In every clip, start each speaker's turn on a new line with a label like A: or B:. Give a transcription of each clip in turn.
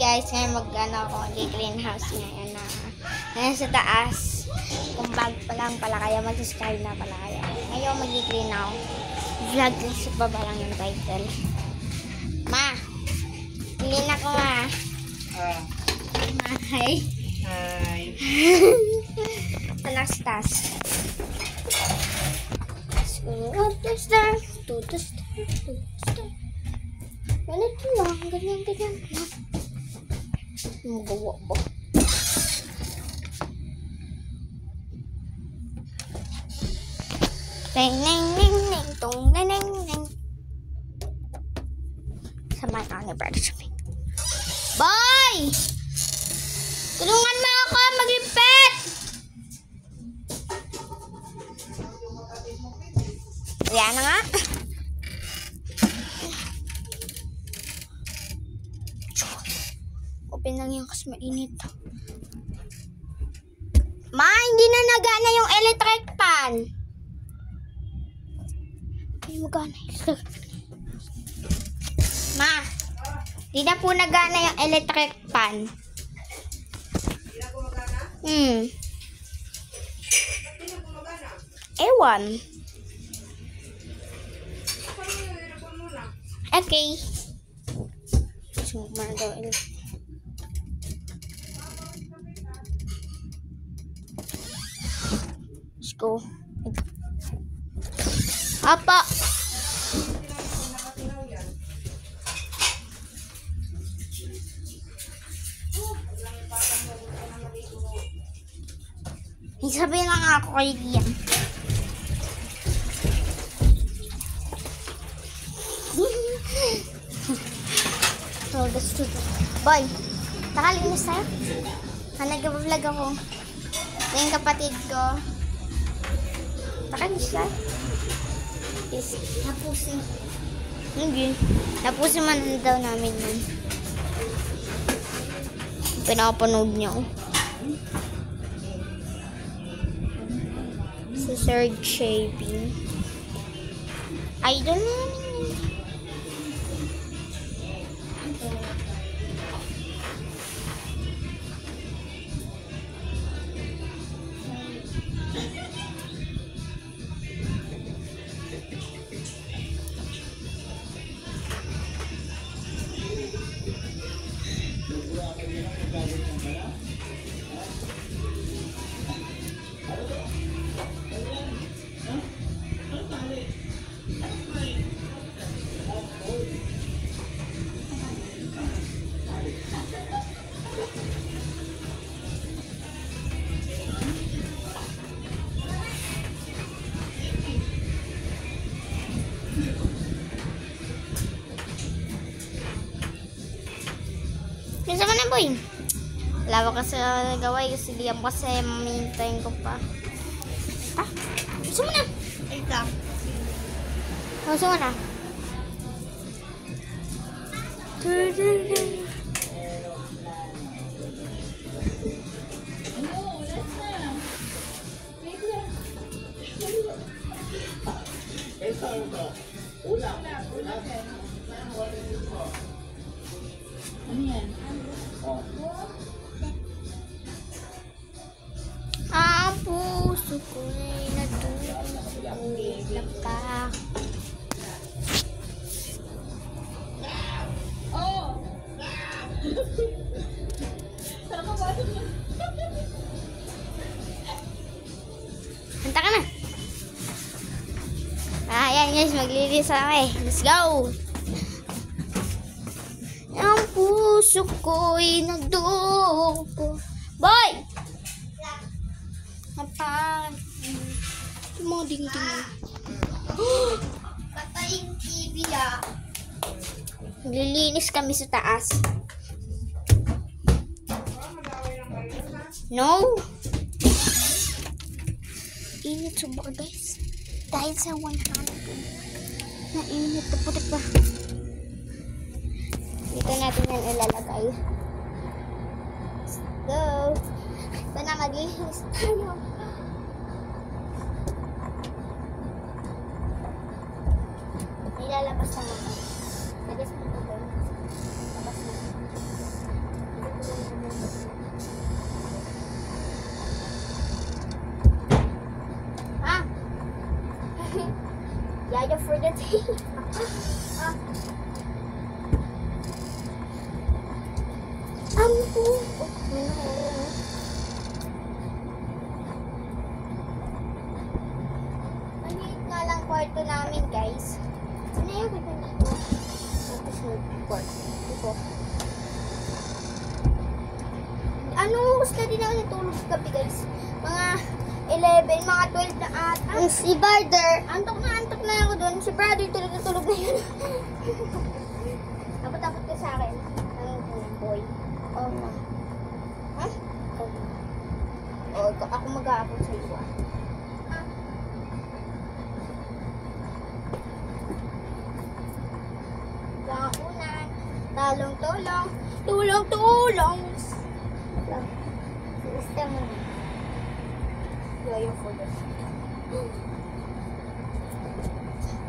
A: guys, ngayon ako mag-greenhouse ngayon na ngayon sa taas. Kung bag pa lang pala kaya mag-subscribe na pala kaya. Ngayon mag-green ako. Vlog lang sa baba lang yung title. Ma! Clean ako ma. Ma, hi.
B: Hi.
A: Talas-tas. Tutas-tas. Ganito lang. Ganyan lang. Magawa ba? Neng neng neng neng tong neng neng neng. Sama ka ni brother Shopee. Boy! Tulungan mo ako maglipet! Ayan na nga. Open lang yan kasi mainit. Ma, hindi na nagana yung electric pan. Ay, magana. Ma, hindi na po nagana yung electric pan.
B: Hindi na gumagana? Ba't di na gumagana?
A: Ewan.
B: Saan mo yun? Ilapon mo na.
A: Okay. Sumama daw electric. Let's go. Apa? Sabihin na nga ako kay Liam. So, that's true. Boy, nakalinis tayo? Nag-vlog ako. Ito yung kapatid ko. Nakalinis tayo? Yes, napusin. Hindi. Napusin man daw namin yun. Pinapanood niyo. Sa third shaping. Idol na namin yun. Minsan ka na boy. Wala ba kasi nagaway kasi Liam kasi mamintayin ko pa. Ah, gusto mo na. Ito. Gusto mo na.
B: Ano yan?
A: Ang puso ko'y natulog pa.
B: Oh! Sarap ka ba?
A: Hanta ka na. Ayan guys, maglilis na kami. Let's go! Ang puso ko'y nagdugo. Boy! Napag. Yung mga ding-ding. Patay yung TV ah. Naglilinis kami sa taas. No! Init sobra guys. Dahil sa 100. Nainit. Putik pa. Dito natin yan ilalagay. Let's go. Ito na maglinis tayo. Ilalabas na mga. Labas mo ito. Labas na. Ah. Ampo. Maliit nga lang kwarto namin, guys. Sinayaw ko dito. Tapos nag-kwarto. Ito. Ano, gusto din ako natulog gabi, guys. Mga 11, mga 12 na ata. Si brother. Antok na ako dun. Si brother, tulog na tulog na yun. Tapot-tapot ka sa akin. Ang boy. Oh, no. Ha? Oh, ako mag-aapot sa iyo. Kaunan. Talong-tulong. Tulong-tulong. System mo na. Yoyo for this.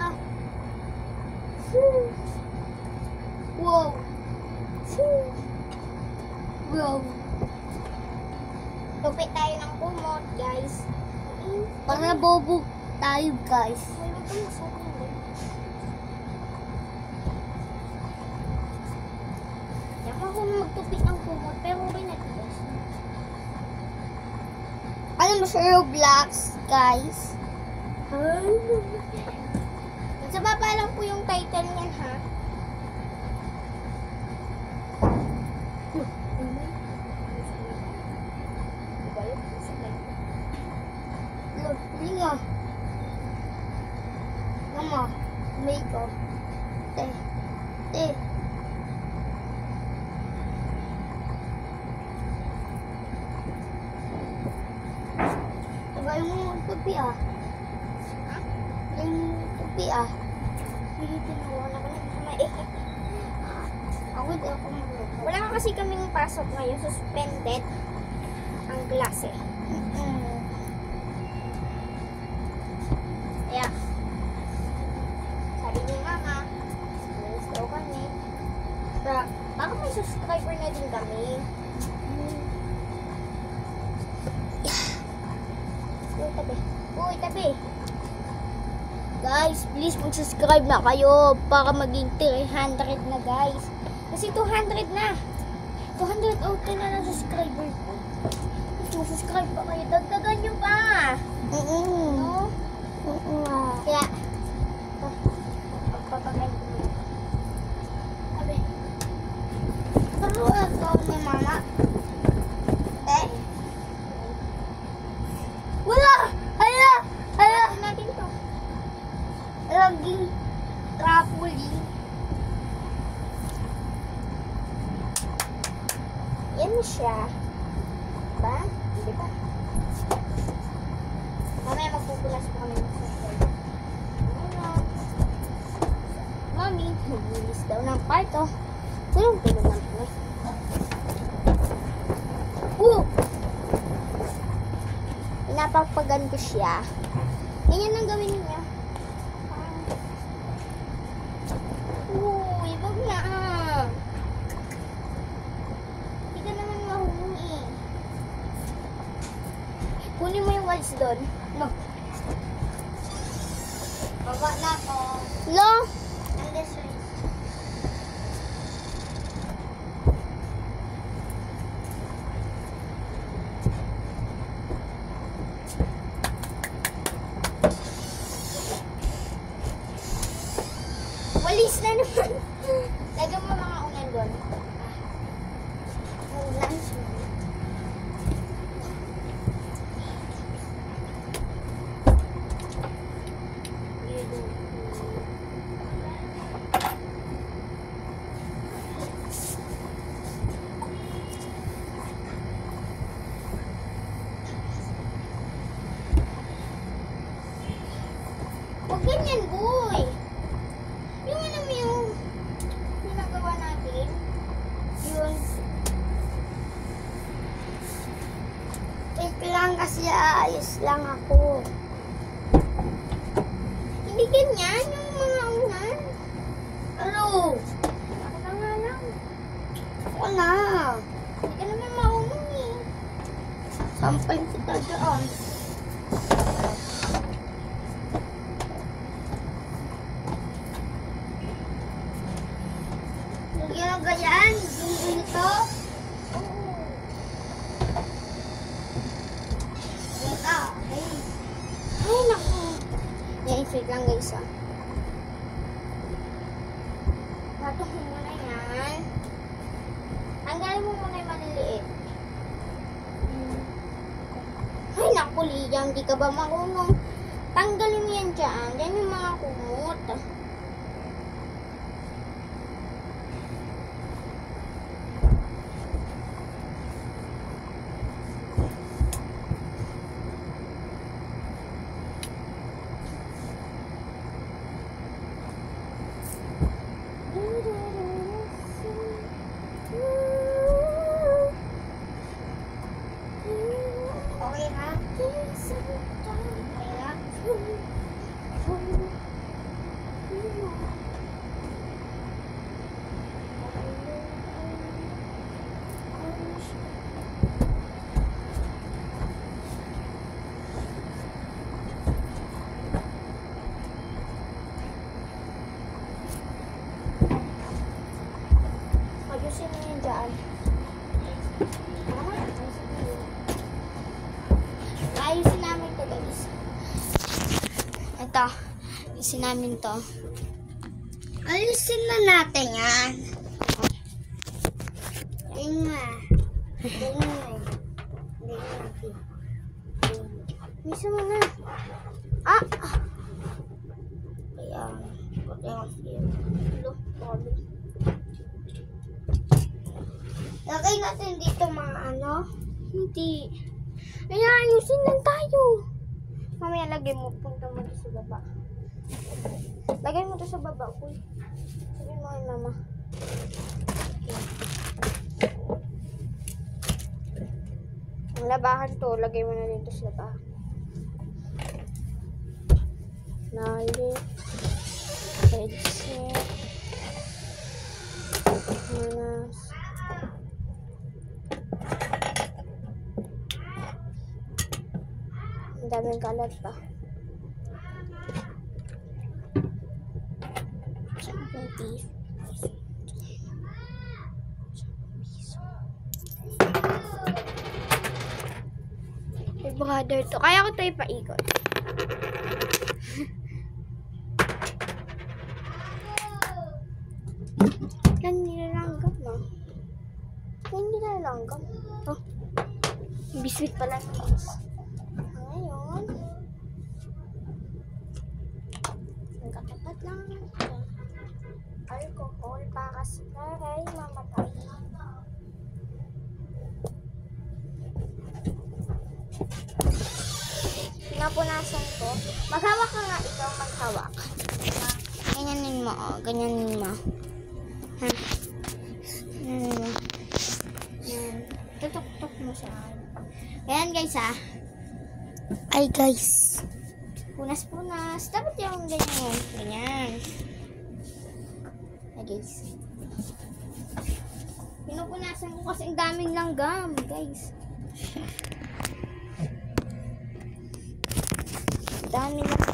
A: Ah. Wow. Wow. Tupit tayo ng kumot, guys. Para bobo tayo, guys. Ay, wag ka masukong, guys. Yan ako magtupit ng kumot, pero okay na, guys. Alam mo sa Roblox, guys? Sa baba lang po yung title niyan, ha? Lingo. Mama, may ko. Te. Tagal mo yung tupi, ah. Ha? Yung tupi, ah. Hindi tinuwa na ko ng kamay. Ako di ako magluto. Wala ka kasi kaming pasok ngayon. Suspended ang klase. Kaya, sabi ni mama, miss daw kami. Baka may subscriber na din kami. Uy, tabi. Guys, please mag-subscribe na kayo para maging 300 na, guys. Kasi 200 na. 200 out na ng subscriber ko. Mag-subscribe pa kayo. Dagdagan nyo pa. No? Kaya, pagpapagay ko nyo. Sabi, paruwa ko ni mama. Wala! Hala! Natin to. Laging trampoline. Yan siya. Ba? Hindi ba? Mamaya magpupulas pa kami ng sasal. Mami, naglilis daw ng parto. Tulong-tulong lang po. Pinapagpagan ko siya. Ganyan ang gawin niya. Uy, wag na. Hindi ka naman mahungi. Kunin mo yung walls doon. No. Baba na ako. Lo? Nandiyan. Walis na naman. Lagyan mo mga unan doon. Unan. Huwag ganyan, boy. Yung ano mo yung ginagawa natin. Yun. Wait lang kasi ayos lang ako. Hindi ganyan yung mga unan. Ano? Ako na nga lang. Ako na. Hindi ka naman maunong eh. Sampal kita dyan. Wait lang guys ah. Patok mo muna yan. Tanggalin mo muna yung maliliit. Ay naku Liam, di ka ba marunong? Tanggalin mo yan dyan. Yan yung mga kumot. Okay na? Okay na? Ayusin mo yan dyan. Ayusin namin to guys. Ito. Ayusin namin to. Ayusin na natin yan. Ayun nga. Ayun nga. Ayusin mo na. Ah! Ayan. Lagay natin dito mga ano. Hindi. Ay, ayusin lang tayo. Mamaya lagay mo. Punta mo dito sa baba. Lagay mo dito sa baba. Uy. Sabi mo kay mama. Okay. Ang labahan to. Lagay mo na dito sa labahan. Nalit. Headset. Manas. Ang daming kalat pa. Hey brother to. Kaya ko ito ipaikot. Yan nilalanggam na. Yan nilalanggam. Oh. Biscuit pala guys. Ngayon. Nagkatapat lang. Alcohol para sila ay mamatay. Pinapunasan ko. Maghawak ka nga ikaw, maghawak. Ganyanin mo, oh. Ganyanin mo. Ha? Ganyanin mo. Yan. Tutok-tok mo siya. Ayan guys, ha. Ay guys. Punas-punas. Dapat yung ganyan. Ganyan. Ay guys. Pinupunasan ko kasi ang daming langgam, guys. Dami na.